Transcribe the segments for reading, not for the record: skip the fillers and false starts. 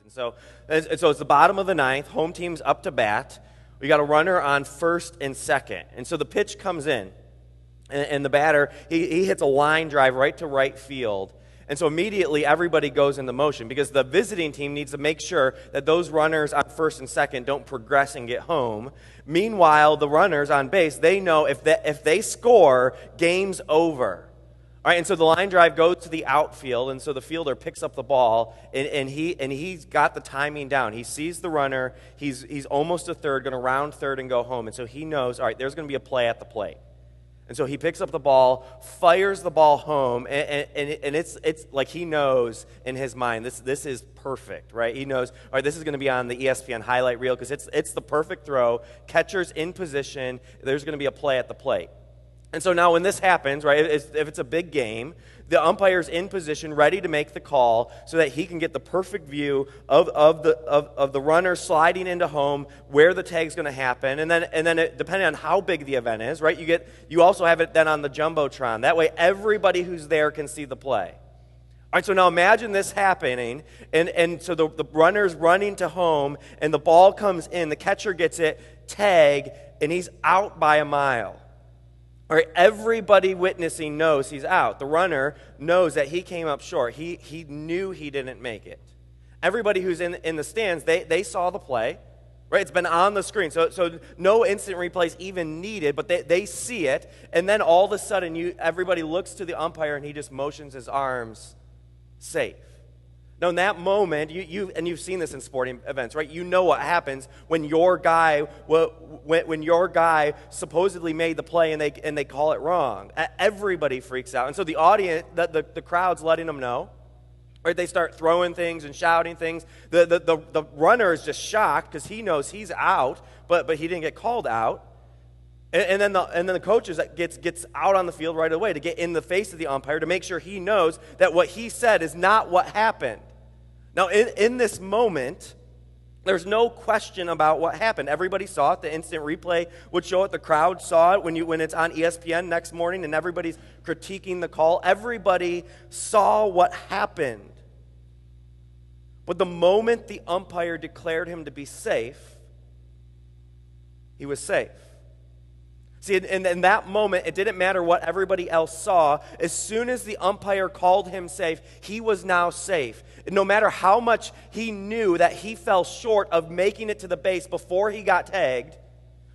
And so it's the bottom of the ninth. Home team's up to bat. We got a runner on first and second. And so the pitch comes in, and the batter, he hits a line drive right to right field. And so immediately everybody goes into motion because the visiting team needs to make sure that those runners on first and second don't progress and get home. Meanwhile, the runners on base, they know if they score, game's over. All right, and so the line drive goes to the outfield, and so the fielder picks up the ball, and he's got the timing down. He sees the runner. He's almost a third, going to round third and go home. And so he knows, all right, there's going to be a play at the plate. And so he picks up the ball, fires the ball home, and it's like he knows in his mind, this is perfect, right? He knows, all right, this is going to be on the ESPN highlight reel because it's the perfect throw. Catcher's in position. There's going to be a play at the plate. And so now when this happens, right, if it's a big game, the umpire's in position, ready to make the call so that he can get the perfect view of the runner sliding into home, where the tag's going to happen, and then depending on how big the event is, right, you also have it then on the Jumbotron. That way everybody who's there can see the play. All right, so now imagine this happening, and so the runner's running to home, and the ball comes in, the catcher gets it, tag, and he's out by a mile. All right, everybody witnessing knows he's out. The runner knows that he came up short. He knew he didn't make it. Everybody who's in the stands, they saw the play, right? It's been on the screen, so no instant replays even needed, but they see it, and then all of a sudden everybody looks to the umpire and he just motions his arms, safe. Now, in that moment, you've seen this in sporting events, right? You know what happens when your guy supposedly made the play and they call it wrong. Everybody freaks out, and so the audience, the crowd's letting them know. Right? They start throwing things and shouting things. The runner is just shocked because he knows he's out, but he didn't get called out. And then the coach gets out on the field right away to get in the face of the umpire to make sure he knows that what he said is not what happened. Now, in this moment, there's no question about what happened. Everybody saw it. The instant replay would show it. The crowd saw it when it's on ESPN next morning and everybody's critiquing the call. Everybody saw what happened. But the moment the umpire declared him to be safe, he was safe. See, in that moment, it didn't matter what everybody else saw. As soon as the umpire called him safe, he was now safe. And no matter how much he knew that he fell short of making it to the base before he got tagged,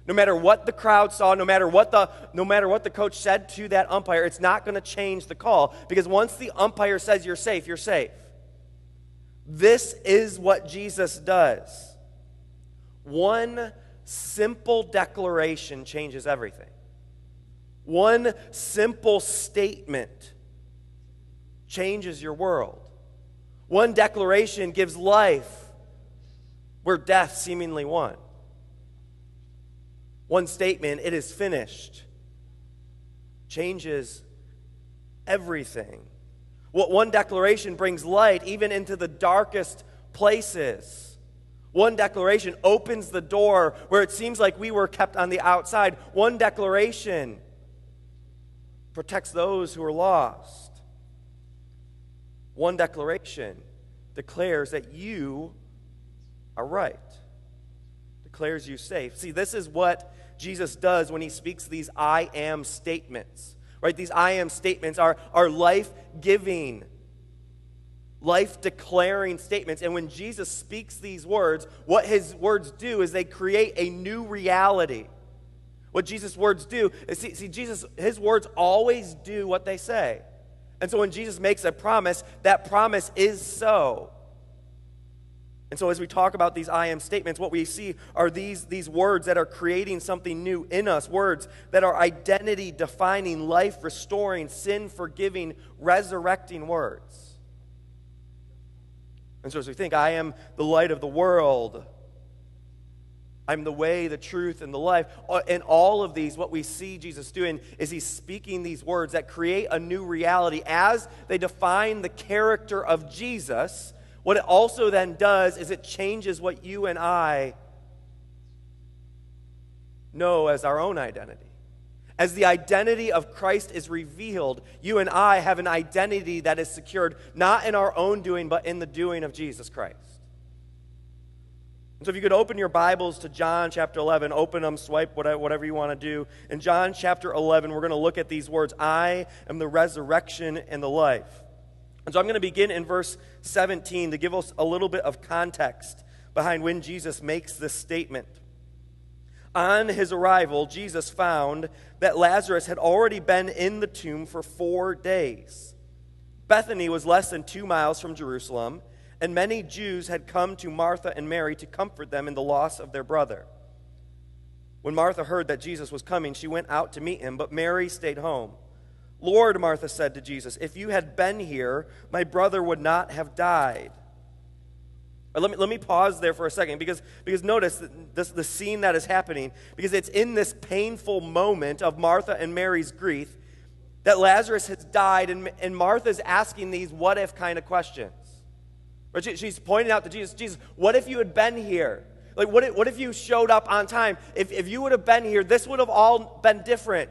no matter what the crowd saw, no matter what the coach said to that umpire, it's not going to change the call. Because once the umpire says you're safe, you're safe. This is what Jesus does. One simple declaration changes everything. One simple statement changes your world. One declaration gives life where death seemingly won. One statement, it is finished, changes everything. One declaration brings light even into the darkest places. One declaration opens the door where it seems like we were kept on the outside. One declaration protects those who are lost. One declaration declares that you are right, declares you safe. See, this is what Jesus does when he speaks these I am statements. Right? These I am statements are life-giving, life-declaring statements. And when Jesus speaks these words, what his words do is they create a new reality. What Jesus' words do is, see, Jesus, his words always do what they say. And so when Jesus makes a promise, that promise is so. And so as we talk about these I am statements, what we see are these words that are creating something new in us, words that are identity-defining, life-restoring, sin-forgiving, resurrecting words. And so as we think, I am the light of the world, I'm the way, the truth, and the life, in all of these, what we see Jesus doing is he's speaking these words that create a new reality. As they define the character of Jesus, what it also then does is it changes what you and I know as our own identity. As the identity of Christ is revealed, you and I have an identity that is secured not in our own doing, but in the doing of Jesus Christ. So if you could open your Bibles to John chapter 11, open them, swipe, whatever you want to do. In John chapter 11, we're going to look at these words, I am the resurrection and the life. And so I'm going to begin in verse 17 to give us a little bit of context behind when Jesus makes this statement. On his arrival, Jesus found that Lazarus had already been in the tomb for 4 days. Bethany was less than 2 miles from Jerusalem, and many Jews had come to Martha and Mary to comfort them in the loss of their brother. When Martha heard that Jesus was coming, she went out to meet him, but Mary stayed home. Lord, Martha said to Jesus, if you had been here, my brother would not have died. Let me pause there for a second, because notice the scene that is happening, because it's in this painful moment of Martha and Mary's grief that Lazarus has died, and Martha's asking these what-if kind of questions. She's pointing out to Jesus, what if you had been here? Like, what if you showed up on time? If you would have been here, this would have all been different.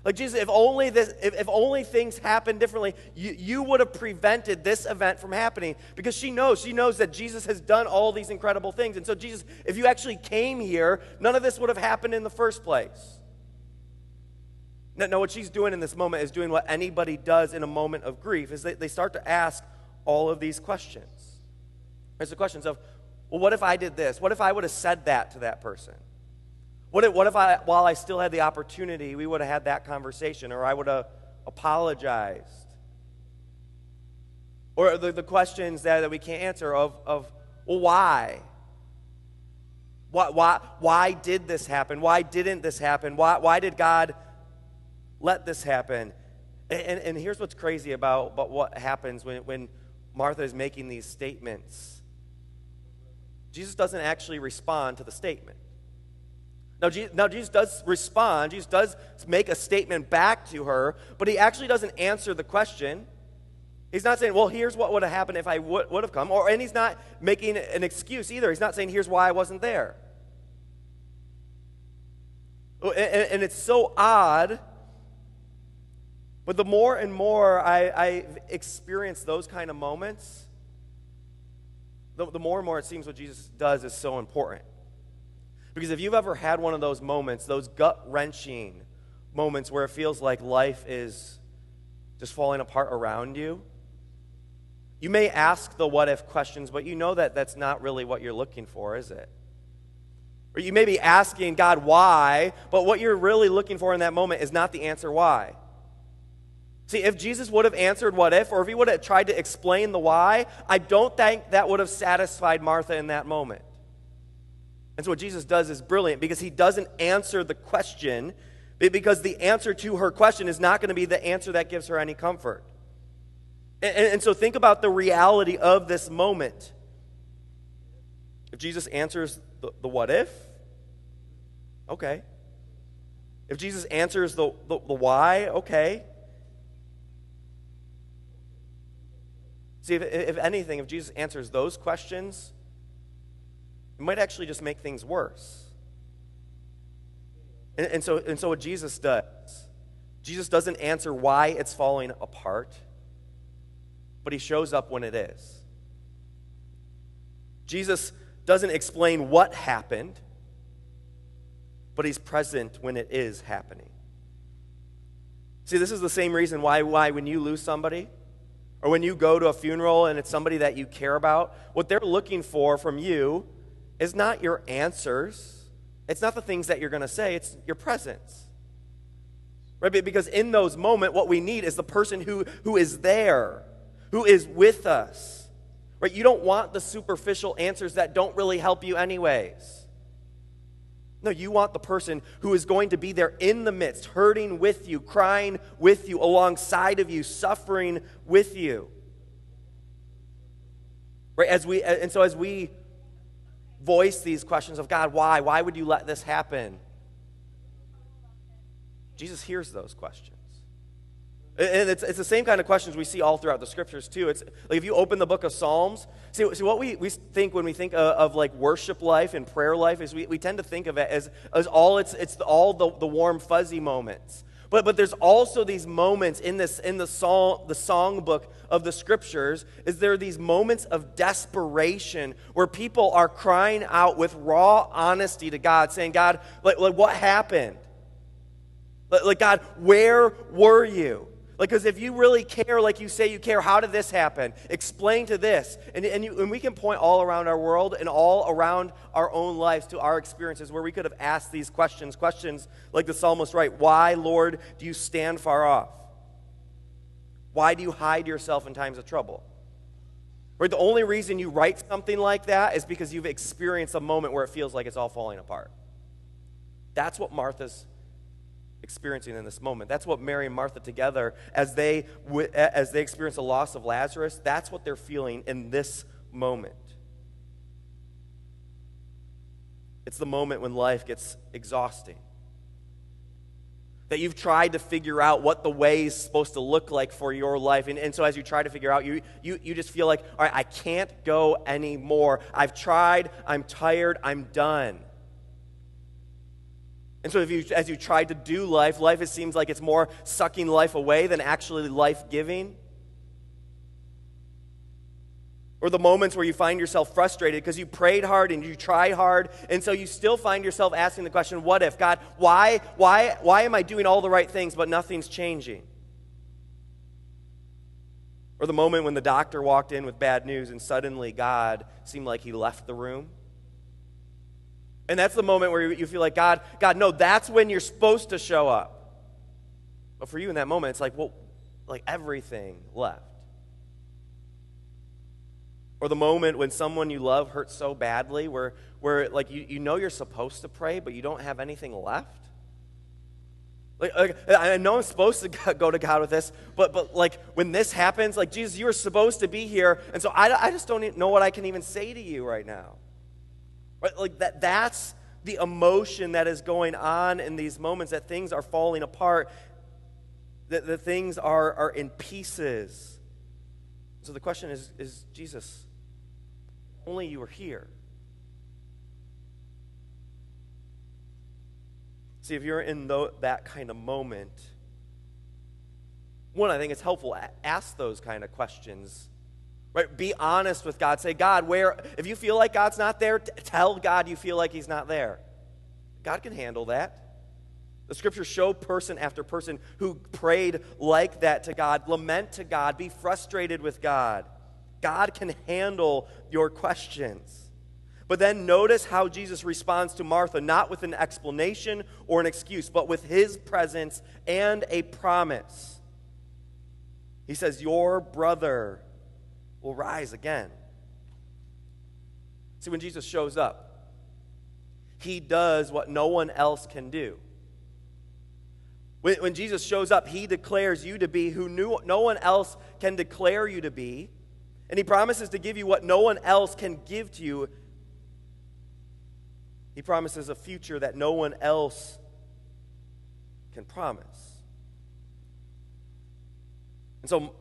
Like, Jesus, if only things happened differently, you would have prevented this event from happening. Because she knows that Jesus has done all these incredible things. And so, Jesus, if you actually came here, none of this would have happened in the first place. No, what she's doing in this moment is doing what anybody does in a moment of grief, is they start to ask all of these questions. There's the questions of, well, what if I did this? What if I would have said that to that person? What if while I still had the opportunity, we would have had that conversation, or I would have apologized? Or the questions that we can't answer of well, why? Why did this happen? Why didn't this happen? Why did God let this happen? And here's what's crazy about what happens when Martha is making these statements. Jesus doesn't actually respond to the statement. Now, Jesus does respond. Jesus does make a statement back to her, but he actually doesn't answer the question. He's not saying, well, here's what would have happened if I would have come. And he's not making an excuse either. He's not saying, here's why I wasn't there. And it's so odd, but the more and more I experience those kind of moments, the more and more it seems what Jesus does is so important. Because if you've ever had one of those moments, those gut-wrenching moments where it feels like life is just falling apart around you, you may ask the what-if questions, but you know that that's not really what you're looking for, is it? Or you may be asking God why, but what you're really looking for in that moment is not the answer why. See, if Jesus would have answered what if, or if he would have tried to explain the why, I don't think that would have satisfied Martha in that moment. And so what Jesus does is brilliant, because he doesn't answer the question, because the answer to her question is not going to be the answer that gives her any comfort. And so think about the reality of this moment. If Jesus answers the what if, okay. If Jesus answers the why, okay. See, if anything, if Jesus answers those questions, it might actually just make things worse. And so what Jesus does, Jesus doesn't answer why it's falling apart, but he shows up when it is. Jesus doesn't explain what happened, but he's present when it is happening. See, this is the same reason why when you lose somebody, or when you go to a funeral and it's somebody that you care about, what they're looking for from you is not your answers. It's not the things that you're going to say. It's your presence. Right? Because in those moments, what we need is the person who is there, who is with us. Right? You don't want the superficial answers that don't really help you anyways. No, you want the person who is going to be there in the midst, hurting with you, crying with you, alongside of you, suffering with you. Right? As we voice these questions of God, why? Why would you let this happen? Jesus hears those questions. And it's the same kind of questions we see all throughout the scriptures too. It's like if you open the book of Psalms, see what we think when we think of like worship life and prayer life is we tend to think of it as all it's all the warm fuzzy moments. But there's also these moments in the songbook of the scriptures, is there are these moments of desperation where people are crying out with raw honesty to God, saying, God, like what happened? Like, God, where were you? Like, because if you really care like you say you care, how did this happen? Explain to this. And we can point all around our world and all around our own lives to our experiences where we could have asked these questions like the psalmist writes, why, Lord, do you stand far off? Why do you hide yourself in times of trouble? Right? The only reason you write something like that is because you've experienced a moment where it feels like it's all falling apart. That's what Martha's experiencing in this moment. That's what Mary and Martha together, as they experience the loss of Lazarus, that's what they're feeling in this moment. It's the moment when life gets exhausting. That you've tried to figure out what the way is supposed to look like for your life. And so as you try to figure out, you just feel like, all right, I can't go anymore. I've tried, I'm tired, I'm done. And so as you try to do life, it seems like it's more sucking life away than actually life-giving. Or the moments where you find yourself frustrated because you prayed hard and you tried hard, and so you still find yourself asking the question, what if? God, why am I doing all the right things but nothing's changing? Or the moment when the doctor walked in with bad news and suddenly God seemed like he left the room. And that's the moment where you feel like, God, no, that's when you're supposed to show up. But for you in that moment, it's like, well, like everything left. Or the moment when someone you love hurts so badly where like you know you're supposed to pray, but you don't have anything left. Like I know I'm supposed to go to God with this, but like when this happens, like, Jesus, you were supposed to be here, and so I just don't know what I can even say to you right now. Right? Like that's the emotion that is going on in these moments, that things are falling apart, that things are in pieces. So the question is Jesus, only you were here. See, if you're in that kind of moment, one, I think it's helpful, ask those kind of questions. Right? Be honest with God. Say, God, if you feel like God's not there, tell God you feel like he's not there. God can handle that. The scriptures show person after person who prayed like that to God, lament to God, be frustrated with God. God can handle your questions. But then notice how Jesus responds to Martha, not with an explanation or an excuse, but with his presence and a promise. He says, your brother will rise again. See, when Jesus shows up, he does what no one else can do. When Jesus shows up, he declares you to be who no one else can declare you to be, and he promises to give you what no one else can give to you. He promises a future that no one else can promise.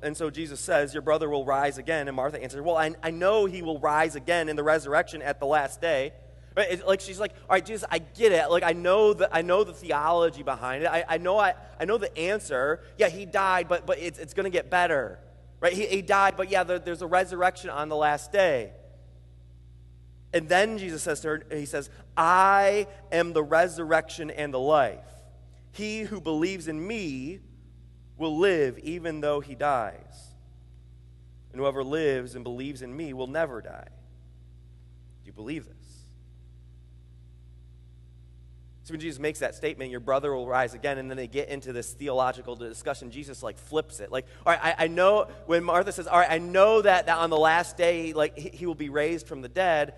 And so Jesus says, your brother will rise again. And Martha answers, well, I know he will rise again in the resurrection at the last day. Right? Like she's like, all right, Jesus, I get it. Like I know the theology behind it. I know the answer. Yeah, he died, but it's going to get better. Right? He died, but yeah, there's a resurrection on the last day. And then Jesus says to her, he says, I am the resurrection and the life. He who believes in me will live even though he dies. And whoever lives and believes in me will never die. Do you believe this? So when Jesus makes that statement, your brother will rise again, and then they get into this theological discussion, Jesus like flips it. Like, all right, I know, when Martha says, all right, I know that on the last day, like he will be raised from the dead.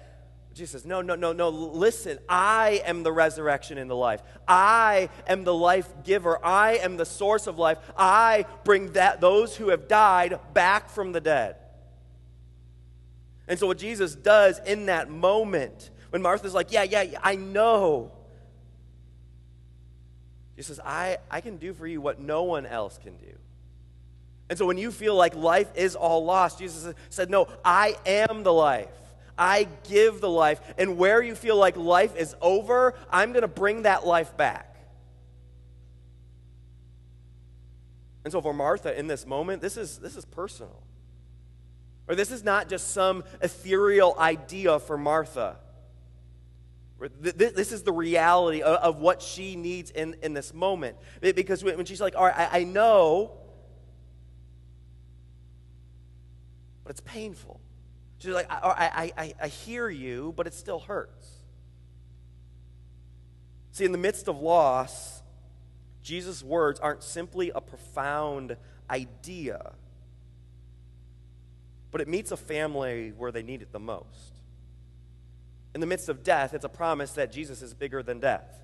Jesus says, no, listen, I am the resurrection and the life. I am the life giver. I am the source of life. I bring those who have died back from the dead. And so what Jesus does in that moment, when Martha's like, yeah, I know. He says, I can do for you what no one else can do. And so when you feel like life is all lost, Jesus said, no, I am the life. I give the life. And where you feel like life is over, I'm going to bring that life back. And so for Martha in this moment, this is personal. Or this is not just some ethereal idea for Martha. This is the reality of what she needs in this moment. Because when she's like, all right, I know, but it's painful. She's like, I hear you, but it still hurts. See, in the midst of loss, Jesus' words aren't simply a profound idea, but it meets a family where they need it the most. In the midst of death, it's a promise that Jesus is bigger than death.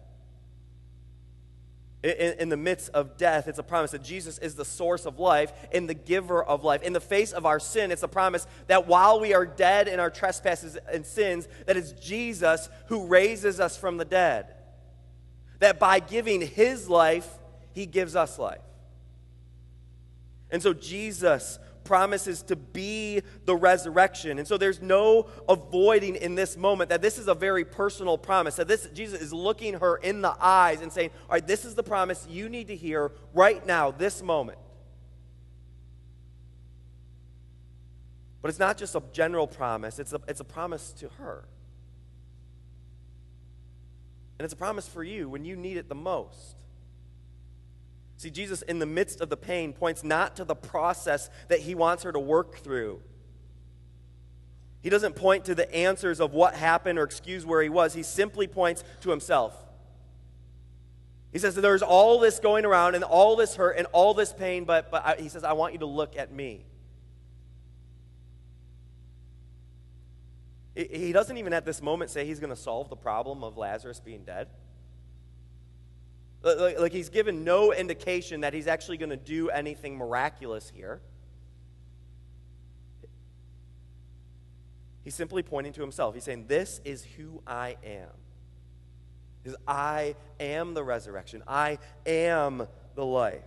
In the midst of death, it's a promise that Jesus is the source of life and the giver of life. In the face of our sin, it's a promise that while we are dead in our trespasses and sins, that it's Jesus who raises us from the dead. That by giving his life, he gives us life. And so Jesus promises to be the resurrection. And so there's no avoiding in this moment that this is a very personal promise. That Jesus is looking her in the eyes and saying, all right, this is the promise you need to hear right now, this moment. But it's not just a general promise, it's a promise to her. And it's a promise for you when you need it the most. See, Jesus, in the midst of the pain, points not to the process that he wants her to work through. He doesn't point to the answers of what happened or excuse where he was. He simply points to himself. He says that there's all this going around and all this hurt and all this pain, but he says, I want you to look at me. He doesn't even at this moment say he's going to solve the problem of Lazarus being dead. Like he's given no indication that he's actually going to do anything miraculous here. He's simply pointing to himself. He's saying, this is who I am. Because I am the resurrection. I am the life.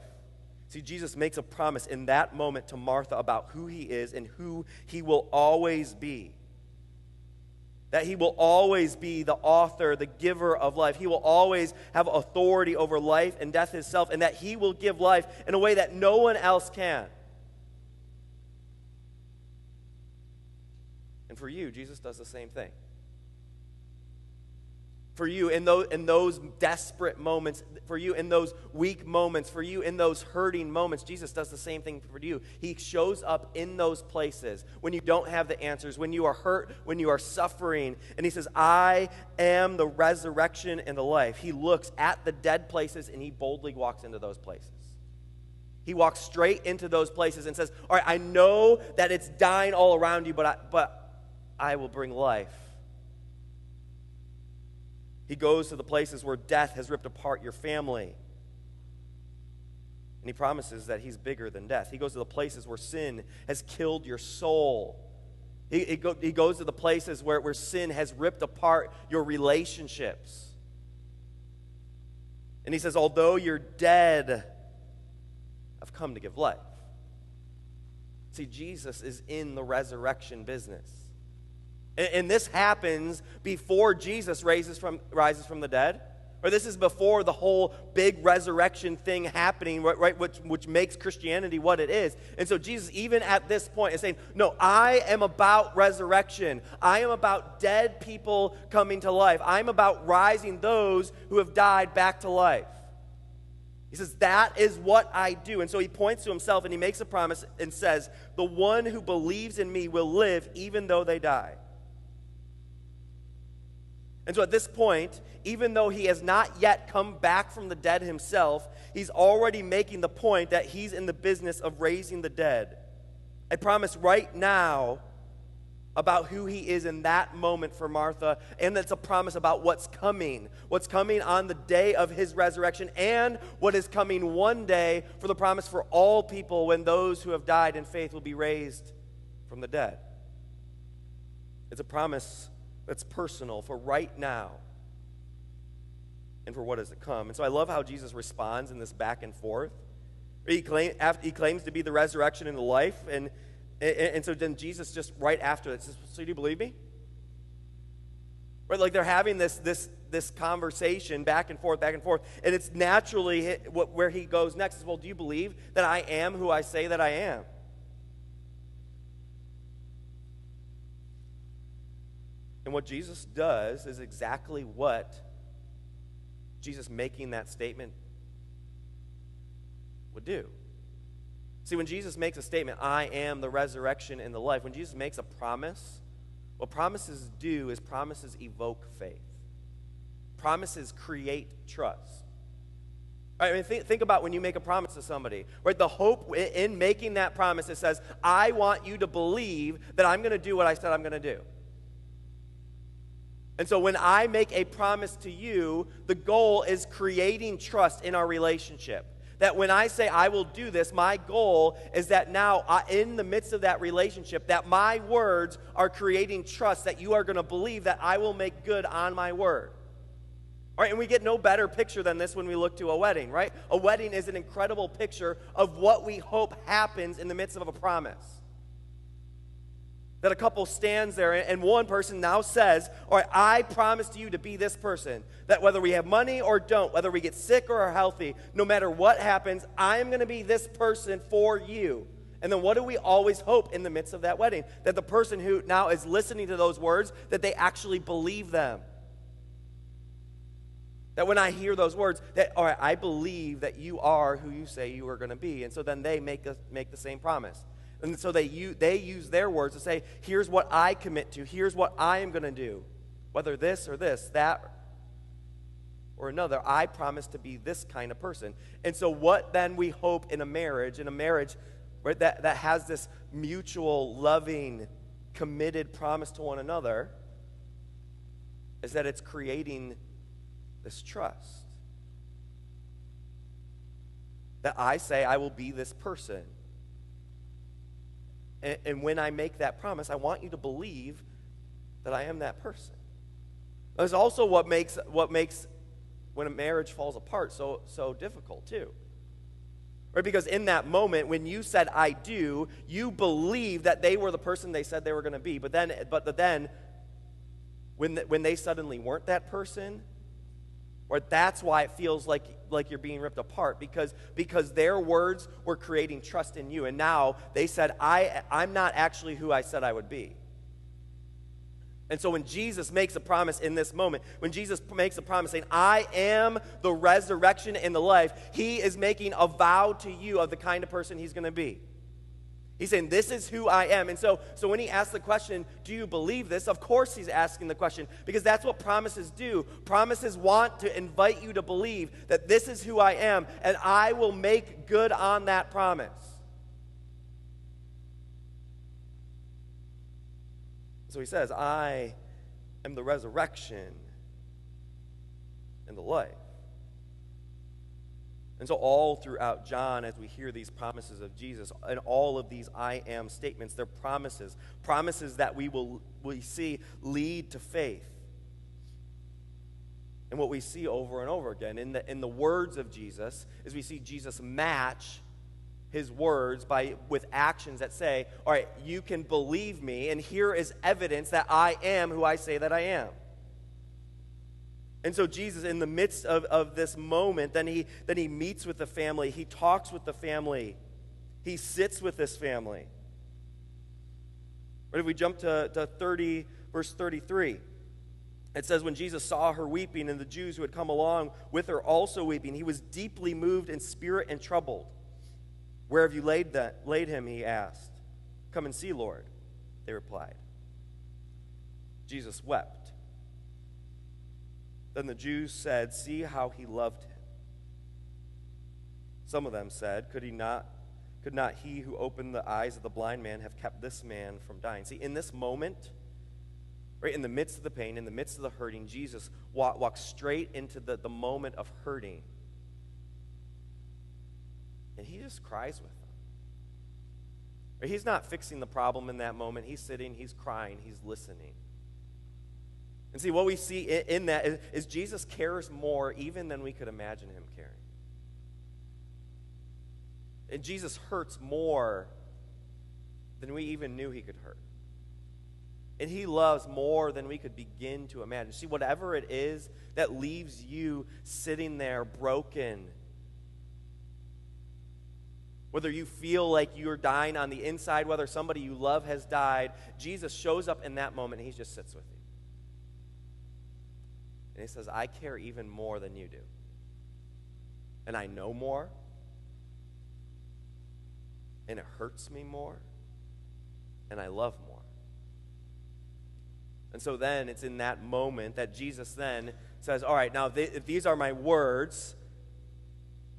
See, Jesus makes a promise in that moment to Martha about who he is and who he will always be. That he will always be the author, the giver of life. He will always have authority over life and death himself, and that he will give life in a way that no one else can. And for you, Jesus does the same thing. For you in those desperate moments, for you in those weak moments, for you in those hurting moments, Jesus does the same thing for you. He shows up in those places when you don't have the answers, when you are hurt, when you are suffering. And he says, I am the resurrection and the life. He looks at the dead places and he boldly walks into those places. He walks straight into those places and says, all right, I know that it's dying all around you, but I will bring life. He goes to the places where death has ripped apart your family. And he promises that he's bigger than death. He goes to the places where sin has killed your soul. He goes to the places where sin has ripped apart your relationships. And he says, although you're dead, I've come to give life. See, Jesus is in the resurrection business. And this happens before Jesus rises from the dead. Or this is before the whole big resurrection thing happening, right? Which makes Christianity what it is. And so Jesus, even at this point, is saying, no, I am about resurrection. I am about dead people coming to life. I'm about rising those who have died back to life. He says, that is what I do. And so he points to himself and he makes a promise and says, the one who believes in me will live even though they die. And so at this point, even though he has not yet come back from the dead himself, he's already making the point that he's in the business of raising the dead. I promise right now about who he is in that moment for Martha, and it's a promise about what's coming on the day of his resurrection, and what is coming one day for the promise for all people when those who have died in faith will be raised from the dead. It's a promise that's personal for right now and for what is to come. And so I love how Jesus responds in this back and forth. He claims to be the resurrection and the life, and so then Jesus just right after that says, so do you believe me? Right? Like they're having this conversation back and forth, and it's naturally where he goes next is, well, do you believe that I am who I say that I am? And what Jesus does is exactly what Jesus making that statement would do. See, when Jesus makes a statement, I am the resurrection and the life, when Jesus makes a promise, what promises do is promises evoke faith. Promises create trust. I mean, think about when you make a promise to somebody, right? The hope in making that promise, it says, I want you to believe that I'm going to do what I said I'm going to do. And so when I make a promise to you, the goal is creating trust in our relationship. That when I say I will do this, my goal is that now in the midst of that relationship, that my words are creating trust, that you are going to believe that I will make good on my word. All right, and we get no better picture than this when we look to a wedding, right? A wedding is an incredible picture of what we hope happens in the midst of a promise. That a couple stands there and one person now says, all right, I promise to you to be this person. That whether we have money or don't, whether we get sick or are healthy, no matter what happens, I'm going to be this person for you. And then what do we always hope in the midst of that wedding? That the person who now is listening to those words, that they actually believe them. That when I hear those words, that, all right, I believe that you are who you say you are going to be. And so then they make the same promise. And so they use their words to say, here's what I commit to. Here's what I am going to do. Whether this or this, that or another, I promise to be this kind of person. And so what then we hope in a marriage, right, that has this mutual, loving, committed promise to one another, is that it's creating this trust. That I say I will be this person. And when I make that promise, I want you to believe that I am that person. That's also what makes when a marriage falls apart so difficult too. Right? Because in that moment, when you said I do, you believe that they were the person they said they were going to be. But then when they suddenly weren't that person, or that's why it feels like you're being ripped apart, because their words were creating trust in you. And now they said, I'm not actually who I said I would be. And so when Jesus makes a promise in this moment, when Jesus makes a promise saying, I am the resurrection and the life, he is making a vow to you of the kind of person he's going to be. He's saying, this is who I am. And so when he asks the question, do you believe this? Of course he's asking the question, because that's what promises do. Promises want to invite you to believe that this is who I am, and I will make good on that promise. So he says, I am the resurrection and the life. And so all throughout John, as we hear these promises of Jesus, and all of these I am statements, they're promises that we see lead to faith. And what we see over and over again in the words of Jesus is we see Jesus match his words with actions that say, all right, you can believe me, and here is evidence that I am who I say that I am. And so Jesus, in the midst of this moment, then he meets with the family. He talks with the family. He sits with this family. But if we jump to verse 33, it says, when Jesus saw her weeping and the Jews who had come along with her also weeping, he was deeply moved in spirit and troubled. Where have you laid him, he asked. Come and see, Lord, they replied. Jesus wept. Then the Jews said, see how he loved him. Some of them said, could not he who opened the eyes of the blind man have kept this man from dying? See, in this moment, right in the midst of the pain, in the midst of the hurting, Jesus walks straight into the moment of hurting. And he just cries with them. Right? He's not fixing the problem in that moment. He's sitting, he's crying, he's listening. And see, what we see in that is Jesus cares more even than we could imagine him caring. And Jesus hurts more than we even knew he could hurt. And he loves more than we could begin to imagine. See, whatever it is that leaves you sitting there broken, whether you feel like you're dying on the inside, whether somebody you love has died, Jesus shows up in that moment and he just sits with you. And he says, I care even more than you do. And I know more. And it hurts me more. And I love more. And so then it's in that moment that Jesus then says, all right, now if these are my words,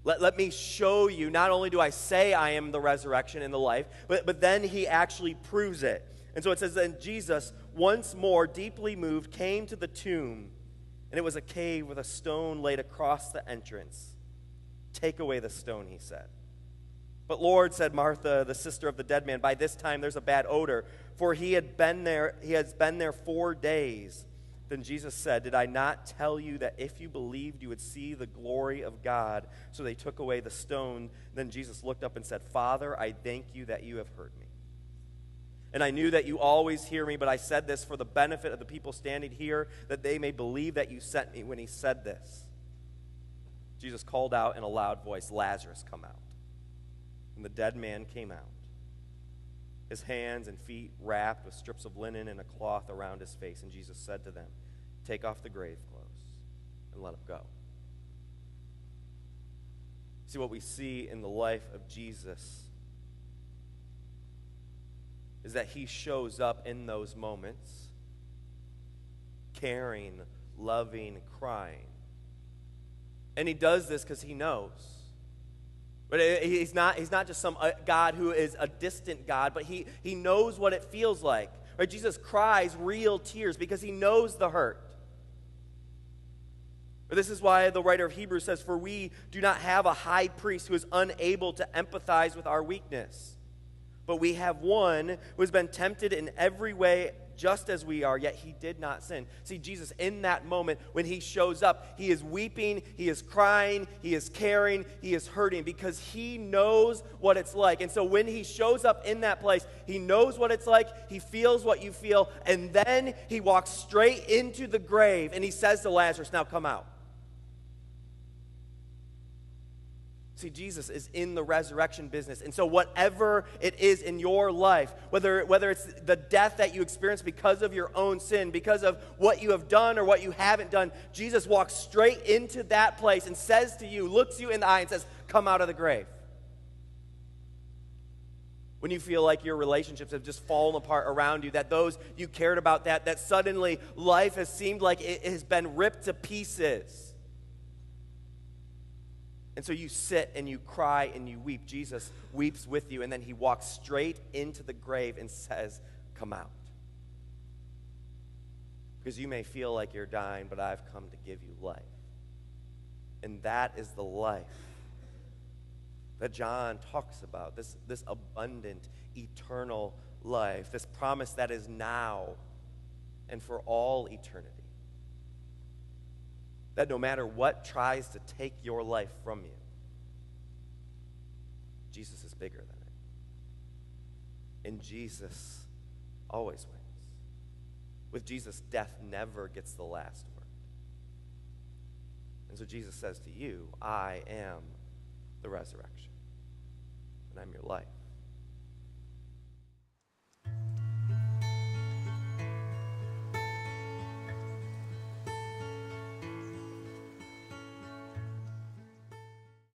let me show you, not only do I say I am the resurrection and the life, but then he actually proves it. And so it says, then Jesus, once more deeply moved, came to the tomb, and it was a cave with a stone laid across the entrance. Take away the stone, he said. But Lord, said Martha, the sister of the dead man, by this time there's a bad odor, for he has been there 4 days. Then Jesus said, did I not tell you that if you believed you would see the glory of God? So they took away the stone. Then Jesus looked up and said, Father, I thank you that you have heard me. And I knew that you always hear me, but I said this for the benefit of the people standing here, that they may believe that you sent me. When he said this, Jesus called out in a loud voice, Lazarus, come out. And the dead man came out, his hands and feet wrapped with strips of linen and a cloth around his face. And Jesus said to them, take off the grave clothes and let him go. See, what we see in the life of Jesus is that he shows up in those moments, caring, loving, crying. And he does this because he knows. But he's not just some God who is a distant God, but he knows what it feels like. Right? Jesus cries real tears because he knows the hurt. But this is why the writer of Hebrews says, for we do not have a high priest who is unable to empathize with our weakness. But we have one who has been tempted in every way just as we are, yet he did not sin. See, Jesus, in that moment, when he shows up, he is weeping, he is crying, he is caring, he is hurting, because he knows what it's like. And so when he shows up in that place, he knows what it's like, he feels what you feel, and then he walks straight into the grave, and he says to Lazarus, now come out. See, Jesus is in the resurrection business. And so whatever it is in your life, whether it's the death that you experience because of your own sin, because of what you have done or what you haven't done, Jesus walks straight into that place and says to you, looks you in the eye and says, come out of the grave. When you feel like your relationships have just fallen apart around you, that those you cared about, that suddenly life has seemed like it has been ripped to pieces. And so you sit and you cry and you weep. Jesus weeps with you, and then he walks straight into the grave and says, come out. Because you may feel like you're dying, but I've come to give you life. And that is the life that John talks about, this abundant, eternal life, this promise that is now and for all eternity. That no matter what tries to take your life from you, Jesus is bigger than it. And Jesus always wins. With Jesus, death never gets the last word. And so Jesus says to you, I am the resurrection, and I'm your life.